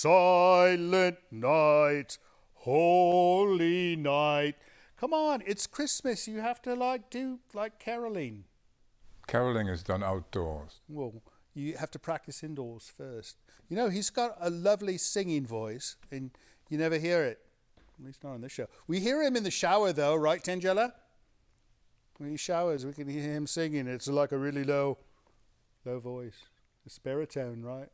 Silent night, holy night. Come on, it's Christmas. You have to do caroling. Caroling is done outdoors. Well, you have to practice indoors first. You know, he's got a lovely singing voice, and you never hear it. At least not on this show. We hear him in the shower, though, right, Tangela? When he showers, we can hear him singing. It's like a really low voice. A baritone, right?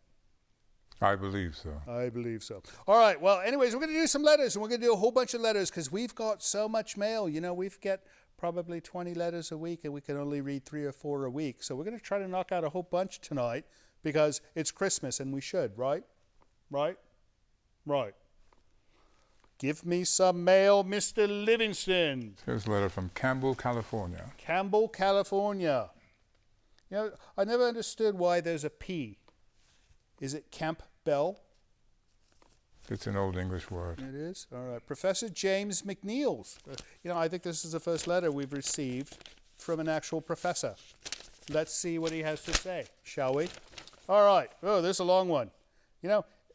I believe so. I believe so. All right. Well, anyways, we're going to do some letters, and we're going to do a whole bunch of letters because we've got so much mail. You know, we've got probably 20 letters a week, and we can only read 3 or 4 a week. So we're going to try to knock out a whole bunch tonight because it's Christmas, and we should, right? Right? Right. Give me some mail, Mr. Livingston. Here's a letter from Campbell, California. Campbell, California. You know, I never understood why there's a P. Is it Campbell? It's an old English word. It is? All right. Professor James McNeils. I think this is the first letter we've received from an actual professor. Let's see what he has to say, shall we? All right. Oh, this is a long one.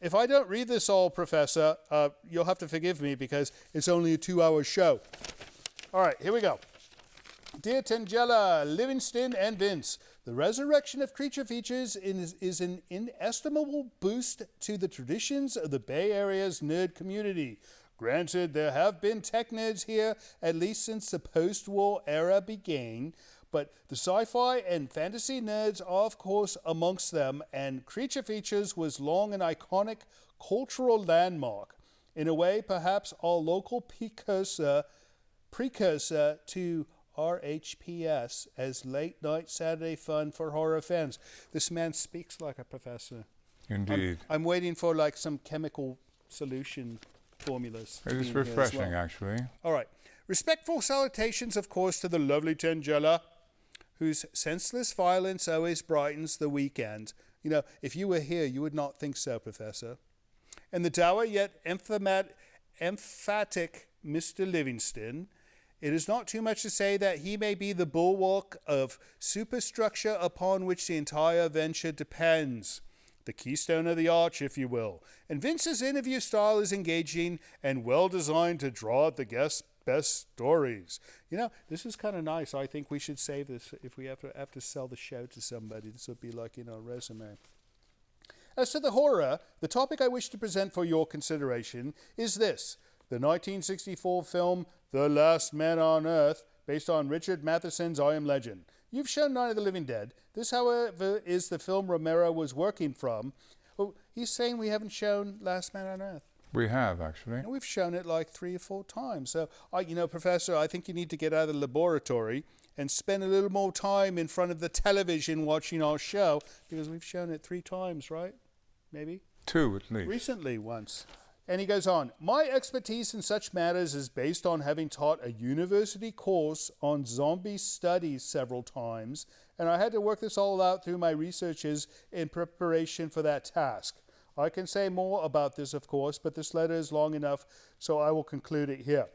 If I don't read this all, Professor, you'll have to forgive me because it's only a 2-hour show. All right, here we go. Dear Tangela, Livingston, and Vince, the resurrection of Creature Features is an inestimable boost to the traditions of the Bay Area's nerd community. Granted, there have been tech nerds here at least since the post-war era began, but the sci-fi and fantasy nerds are, of course, amongst them, and Creature Features was long an iconic cultural landmark. In a way, perhaps our local precursor to RHPS as late-night Saturday fun for horror fans. This man speaks like a professor. Indeed. I'm waiting for some chemical solution formulas. It is refreshing, actually. All right. Respectful salutations, of course, to the lovely Tangela, whose senseless violence always brightens the weekend. If you were here, you would not think so, Professor. And the dour yet emphatic Mr. Livingston, it is not too much to say that he may be the bulwark of superstructure upon which the entire venture depends. The keystone of the arch, if you will. And Vince's interview style is engaging and well designed to draw out the guest's best stories. This is kind of nice. I think we should save this if we have to sell the show to somebody. This would be like in our resume. As to the horror, the topic I wish to present for your consideration is this. The 1964 film The Last Man on Earth, based on Richard Matheson's I Am Legend. You've shown Night of the Living Dead. This, however, is the film Romero was working from. Oh, he's saying we haven't shown Last Man on Earth. We have, actually. And we've shown it 3 or 4 times. So, Professor, I think you need to get out of the laboratory and spend a little more time in front of the television watching our show, because we've shown it 3 times, right? Maybe? 2 at least. Recently, once. And he goes on, my expertise in such matters is based on having taught a university course on zombie studies several times, and I had to work this all out through my researches in preparation for that task. I can say more about this, of course, but this letter is long enough, so I will conclude it here.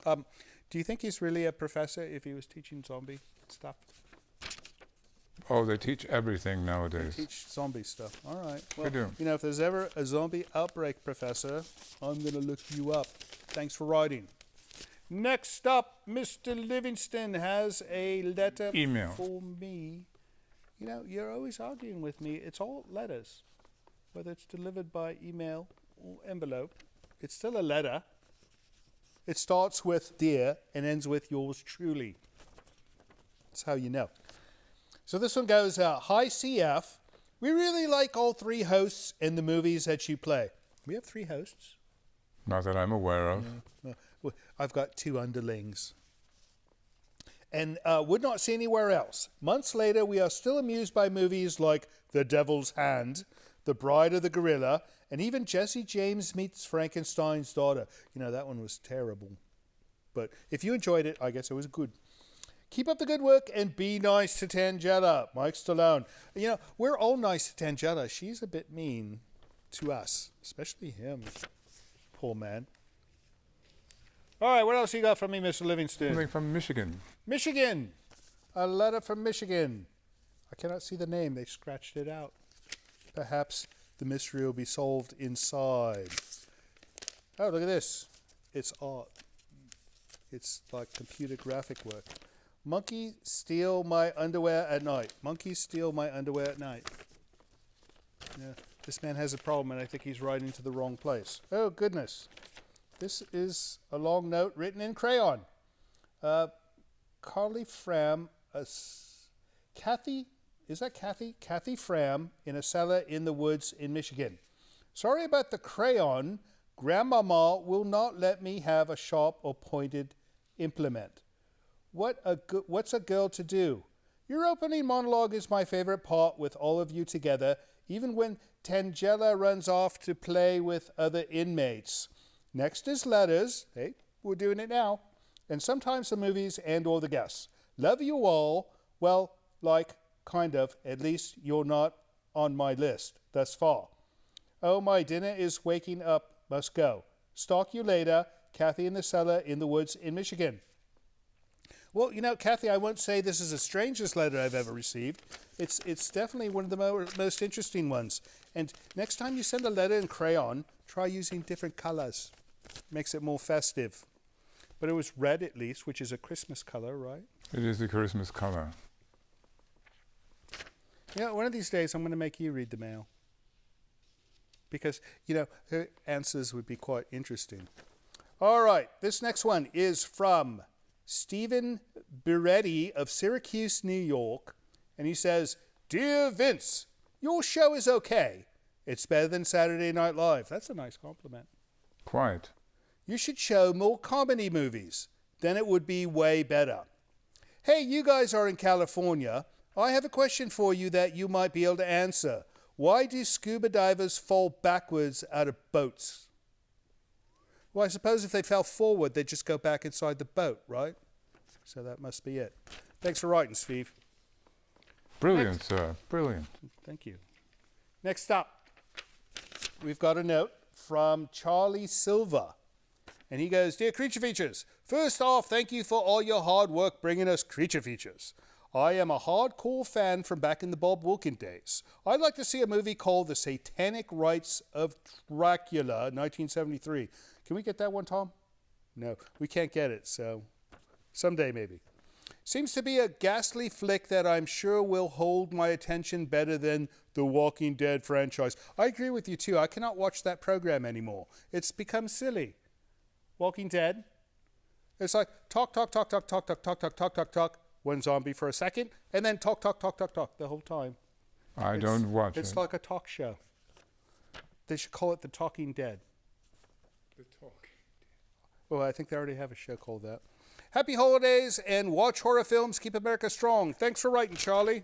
Do you think he's really a professor if he was teaching zombie stuff? Oh, they teach everything nowadays. They teach zombie stuff. All right. Well, they do. If there's ever a zombie outbreak, Professor, I'm going to look you up. Thanks for writing. Next up, Mr. Livingston has a letter Email. For me. You're always arguing with me. It's all letters. Whether it's delivered by email or envelope, it's still a letter. It starts with dear and ends with yours truly. That's how you know. So this one goes, hi CF, we really like all 3 hosts in the movies that you play. We have 3 hosts. Not that I'm aware of. Well, I've got 2 underlings. And would not see anywhere else. Months later, we are still amused by movies like The Devil's Hand, The Bride of the Gorilla, and even Jesse James Meets Frankenstein's Daughter. That one was terrible. But if you enjoyed it, I guess it was good. Keep up the good work and be nice to Tangela. Mike Stallone. We're all nice to Tangela. She's a bit mean to us, especially him. Poor man. All right, what else you got from me, Mr. Livingston? Something from Michigan. Michigan. A letter from Michigan. I cannot see the name. They scratched it out. Perhaps The mystery will be solved inside. Oh, look at this. It's art. It's like computer graphic work. Monkeys steal my underwear at night. Monkeys steal my underwear at night. Yeah, this man has a problem, and I think he's writing to the wrong place. Oh, goodness. This is a long note written in crayon. Carly Fram, Kathy, is that Kathy? Kathy Fram in a cellar in the woods in Michigan. Sorry about the crayon. Grandmama will not let me have a sharp or pointed implement. What's a girl to do? Your opening monologue is my favorite part with all of you together, even when Tangela runs off to play with other inmates. Next is letters. Hey, we're doing it now. And sometimes the movies and or the guests. Love you all. Well, like, kind of. At least you're not on my list thus far. Oh, my dinner is waking up. Must go. Stalk you later. Kathy in the cellar in the woods in Michigan. Well, you know, Kathy, I won't say this is the strangest letter I've ever received. It's definitely one of the most interesting ones. And next time you send a letter in crayon, try using different colors. Makes it more festive. But it was red at least, which is a Christmas color, right? It is the Christmas color. You know, one of these days I'm going to make you read the mail. Because, you know, her answers would be quite interesting. All right, this next one is from Stephen Biretti of Syracuse, New York. And he says, Dear Vince, your show is okay. It's better than Saturday Night Live. That's a nice compliment. Quite. You should show more comedy movies. Then it would be way better. Hey, you guys are in California. I have a question for you that you might be able to answer. Why do scuba divers fall backwards out of boats? Well, I suppose if they fell forward, they'd just go back inside the boat, right? So that must be it. Thanks for writing, Steve. Brilliant, sir. Brilliant. Thank you. Next up, we've got a note from Charlie Silva. And he goes, Dear Creature Features, first off, thank you for all your hard work bringing us Creature Features. I am a hardcore fan from back in the Bob Wilkin days. I'd like to see a movie called The Satanic Rites of Dracula, 1973. Can we get that one, Tom? No, we can't get it, so someday maybe. Seems to be a ghastly flick that I'm sure will hold my attention better than the Walking Dead franchise. I agree with you, too. I cannot watch that program anymore. It's become silly. Walking Dead. It's like talk, one zombie for a second, and then talk the whole time. I don't watch it. It's like a talk show. They should call it The Talking Dead. The Talking Dead. Well, I think they already have a show called that. Happy holidays and watch horror films. Keep America strong. Thanks for writing, Charlie.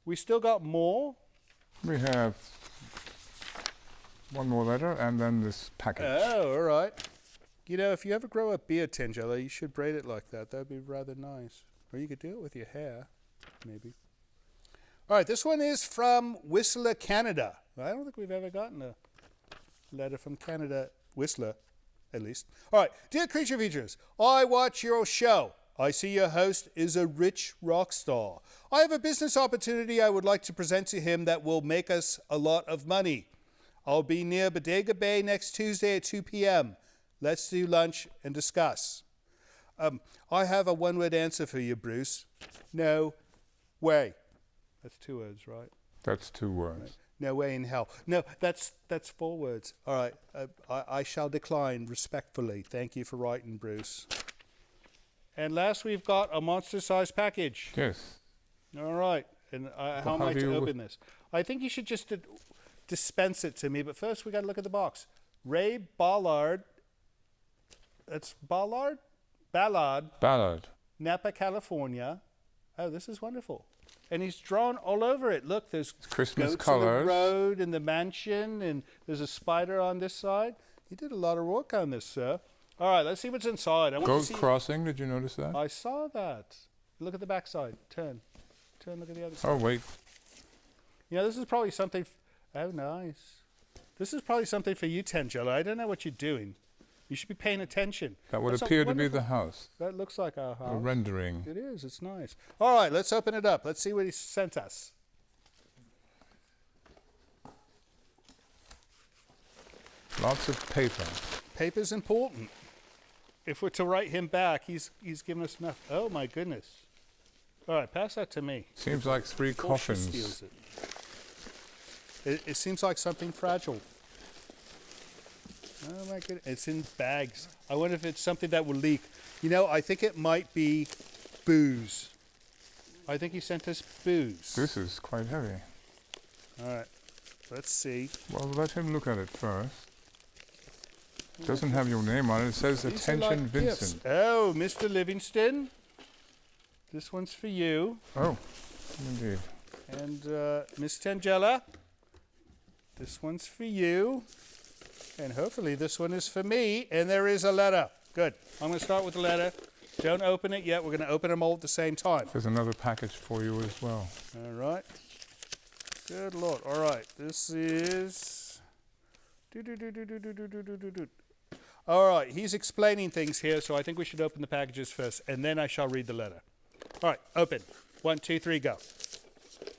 We still got more. We have one more letter and then this package. Oh, all right. You know, if you ever grow a beard, Tangela, you should braid it like that. That would be rather nice. Or you could do it with your hair, maybe. All right, this one is from Whistler, Canada. I don't think we've ever gotten a letter from Canada, Whistler, at least. All right, Dear Creature Features, I watch your show. I see your host is a rich rock star. I have a business opportunity I would like to present to him that will make us a lot of money. I'll be near Bodega Bay next Tuesday at 2 p.m. Let's do lunch and discuss. I have a one-word answer for you, Bruce. No way. That's 2 words, right? That's 2 words. Right. No way in hell. No, that's 4 words. All right. I shall decline respectfully. Thank you for writing, Bruce. And last, we've got a monster-sized package. Yes. All right. And how am I to open this? I think you should just dispense it to me. But first, we got to look at the box. Ray Ballard. That's Ballard? Ballard. Napa, California. Oh, this is wonderful. And he's drawn all over it. Look, there's Christmas goats colors on the road and the mansion, and there's a spider on this side. You did a lot of work on this, sir. All right, let's see what's inside. Goat crossing, did you notice that? I saw that. Look at the back side. Turn, look at the other side. Oh, wait. You know, this is probably something... Oh, nice. This is probably something for you, Tangela. I don't know what you're doing. You should be paying attention. That would appear to be the house. That looks like our house. A rendering. It is. It's nice. All right, let's open it up. Let's see what he sent us. Lots of paper. Paper's important. If we're to write him back, he's given us enough. Oh my goodness. All right, pass that to me. Seems like 3 Before she coffins. steals it seems like something fragile. Oh my goodness. It's in bags. I wonder if it's something that will leak. You know, I think it might be booze. I think he sent us booze. This is quite heavy. All right. Let's see. Well, let him look at it first. Doesn't have your name on it. It says These are Attention like gifts. Vincent. Oh, Mr. Livingston. This one's for you. Oh, indeed. And Miss Tangella. This one's for you. And hopefully this one is for me. And there is a letter. Good. I'm going to start with the letter. Don't open it yet. We're going to open them all at the same time. There's another package for you as well. All right. Good Lord. All right. This is... All right. He's explaining things here, so I think we should open the packages first, and then I shall read the letter. All right. Open. 1, 2, 3, go.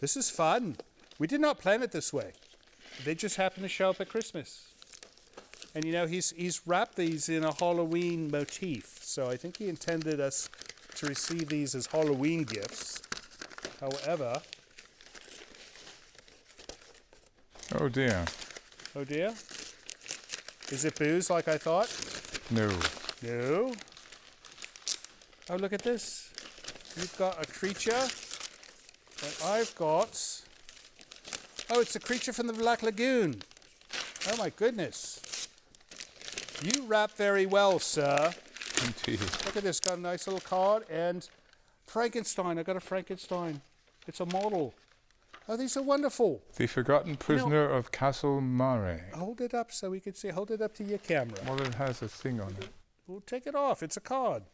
This is fun. We did not plan it this way. They just happened to show up at Christmas. And, you know, he's wrapped these in a Halloween motif, so I think he intended us to receive these as Halloween gifts. However... Oh dear. Oh dear? Is it booze like I thought? No. No. Oh, look at this. You've got a creature, and I've got... Oh, it's a creature from the Black Lagoon. Oh my goodness. You wrap very well, sir. Indeed. Look at this, got a nice little card, and Frankenstein. I got a Frankenstein. It's a model. Oh, these are wonderful. The Forgotten Prisoner of Castle Mare. Hold it up so we can see. Hold it up to your camera. Well, it has a thing on it. We'll take it off. It's a card.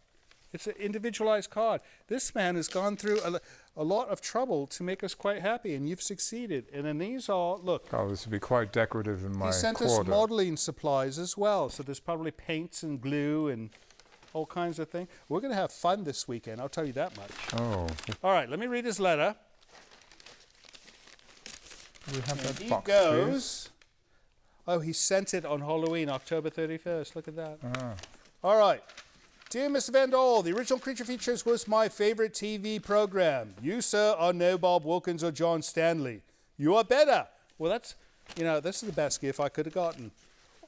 It's an individualized card. This man has gone through a lot of trouble to make us quite happy, and you've succeeded. And then these are, look. Oh, this would be quite decorative in my He sent us modeling supplies as well. So there's probably paints and glue and all kinds of things. We're going to have fun this weekend. I'll tell you that much. Oh. All right, let me read his letter. We have that He box, goes. Oh, he sent it on Halloween, October 31st. Look at that. please. Ah. All right. Dear Mr. Vandal, the original Creature Features was my favorite TV program. You, sir, are no Bob Wilkins or John Stanley. You are better. Well, that's, you know, this is the best gift I could have gotten.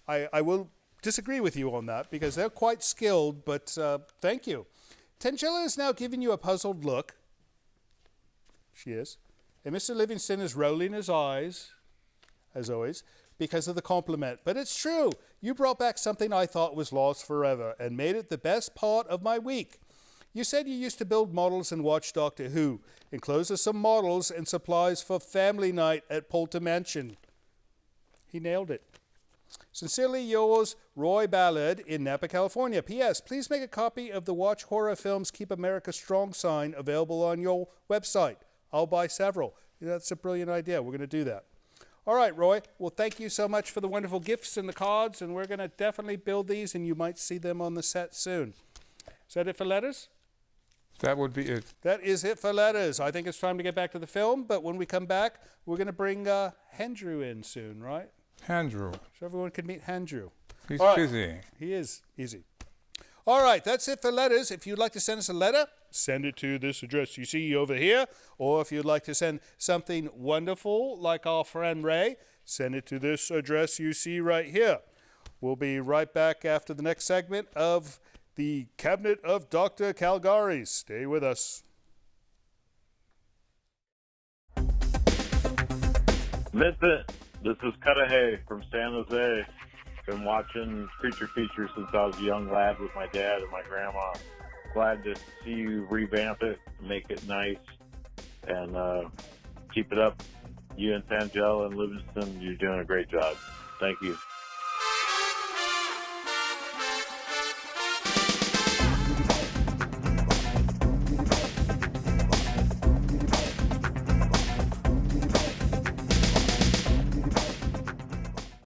I will disagree with you on that because they're quite skilled, but thank you. Tangella is now giving you a puzzled look. She is. And Mr. Livingston is rolling his eyes, as always, because of the compliment. But it's true. You brought back something I thought was lost forever and made it the best part of my week. You said you used to build models and watch Doctor Who. Enclose us some models and supplies for family night at Polter Mansion. He nailed it. Sincerely yours, Roy Ballard in Napa, California. P.S. Please make a copy of the Watch Horror Films Keep America Strong sign available on your website. I'll buy several. That's a brilliant idea. We're going to do that. All right, Roy. Well, thank you so much for the wonderful gifts and the cards, and we're going to definitely build these, and you might see them on the set soon. Is that it for letters? That would be it. That is it for letters. I think it's time to get back to the film, but when we come back, we're going to bring Andrew in soon, right? Andrew. So everyone can meet Andrew. He's All right. busy. He is. Easy. All right, that's it for letters. If you'd like to send us a letter, send it to this address you see over here. Or if you'd like to send something wonderful like our friend Ray, send it to this address you see right here. We'll be right back after the next segment of the Cabinet of Dr. Calgary. Stay with us. Vincent, this is Cudahy from San Jose. Been watching Creature Features since I was a young lad with my dad and my grandma. Glad to see you revamp it, make it nice, and keep it up. You and Tangella and Livingston, you're doing a great job. Thank you.